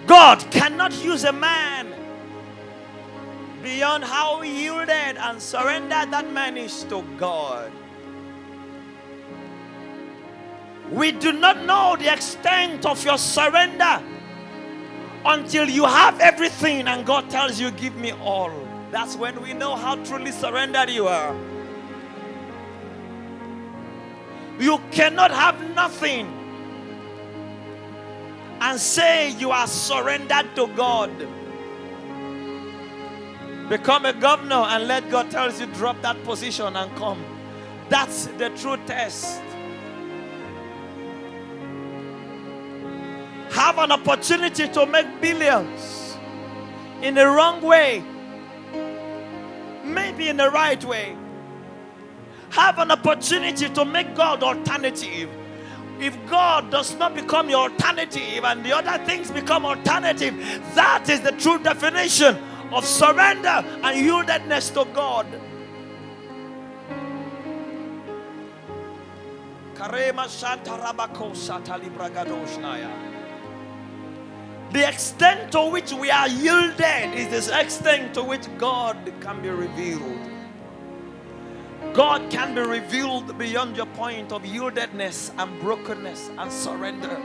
God cannot use a man beyond how yielded and surrendered that man is to God. We do not know the extent of your surrender until you have everything and God tells you, give me all. That's when we know how truly surrendered you are. You cannot have nothing and say you are surrendered to God. Become a governor and let God tell you drop that position and come. That's the true test. Have an opportunity to make billions in the wrong way, maybe in the right way. Have an opportunity to make God alternative. If God does not become your alternative and the other things become alternative, that is the true definition of surrender and yieldedness to God. The extent to which we are yielded is the extent to which God can be revealed. God can be revealed beyond your point of yieldedness and brokenness and surrender.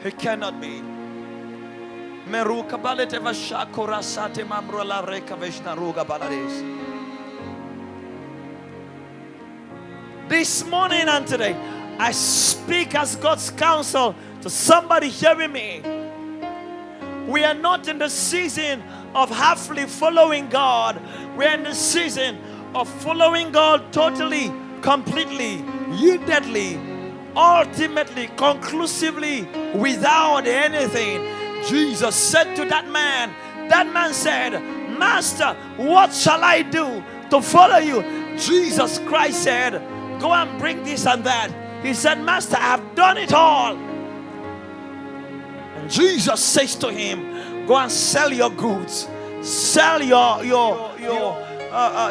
He cannot be. This morning and today, I speak as God's counsel to somebody hearing me. We are not in the season of halfly following God. We're in the season of following God totally, completely, yieldedly, ultimately, conclusively, without anything. Jesus said to that man said, Master, what shall I do to follow you? Jesus Christ said, go and bring this and that. He said, Master, I have done it all. And Jesus says to him, go and sell your goods, sell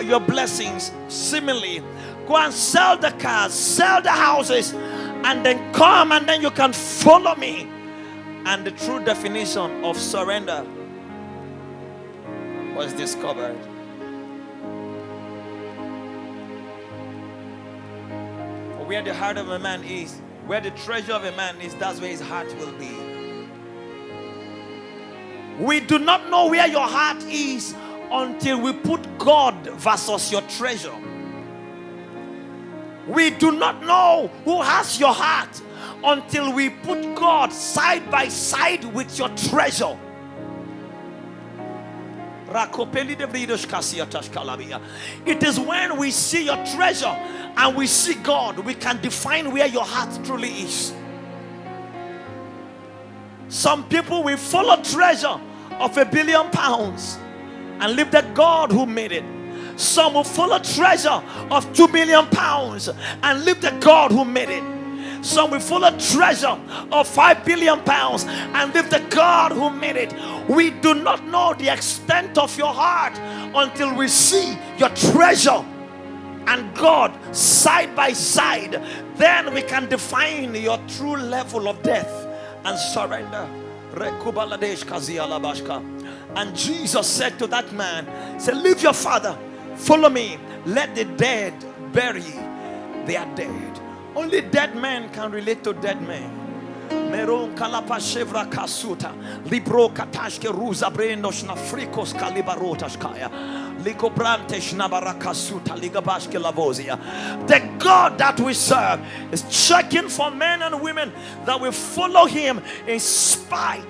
your blessings. Similarly, go and sell the cars, sell the houses, and then come and then you can follow me. And the true definition of surrender was discovered. For where the heart of a man is, where the treasure of a man is, that's where his heart will be. We do not know where your heart is until we put God versus your treasure. We do not know who has your heart until we put God side by side with your treasure. It is when we see your treasure and we see God, we can define where your heart truly is. Some people will follow treasure of £1 billion and leave the God who made it. Some will follow treasure of £2 million and leave the God who made it. Some will follow treasure of £5 billion and leave the God who made it. We do not know the extent of your heart until we see your treasure and God side by side. Then we can define your true level of death and surrender. And Jesus said to that man, say, leave your father, follow me. Let the dead bury their dead. Only dead men can relate to dead men. Meron kalapa shevra kasuta libro katashke ruza brenos na frikos kalibarotas kaya likobrantesh nabarakasuta ligabashke lavozia. The God that we serve is checking for men and women that will follow him in spite.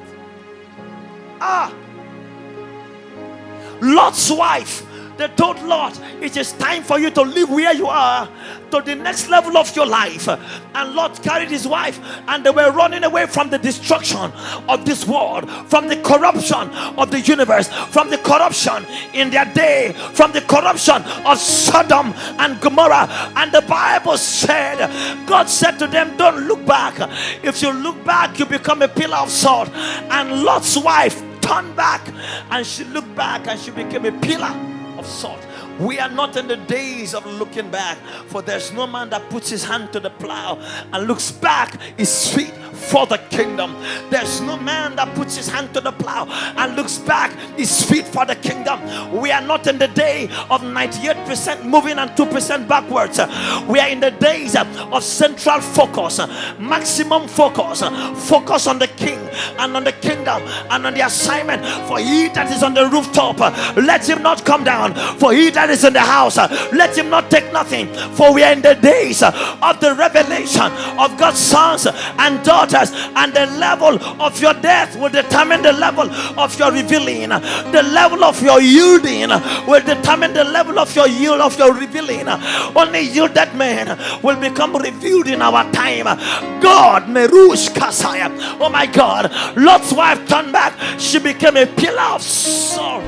Lot's wife, they told Lot, it is time for you to live where you are to the next level of your life. And Lot carried his wife and they were running away from the destruction of this world, from the corruption of the universe, from the corruption in their day, from the corruption of Sodom and Gomorrah. And the Bible said, God said to them, don't look back. If you look back, you become a pillar of salt. And Lot's wife turned back and she looked back and she became a pillar of salt. We are not in the days of looking back, for there's no man that puts his hand to the plow and looks back, is fit for the kingdom. There's no man that puts his hand to the plow and looks back. Is fit for the kingdom. We are not in the day of 98% moving and 2% backwards. We are in the days of central focus, maximum focus. Focus on the king and on the kingdom and on the assignment. For he that is on the rooftop, let him not come down. For he that is in the house, let him not take nothing. For we are in the days of the revelation of God's sons and daughters, and the level of your death will determine the level of your revealing. The level of your yielding will determine the level of your yield, of your revealing. Only yielded men will become revealed in our time. God, Merush Kasaya. Oh my God, Lot's wife turned back. She became a pillar of salt.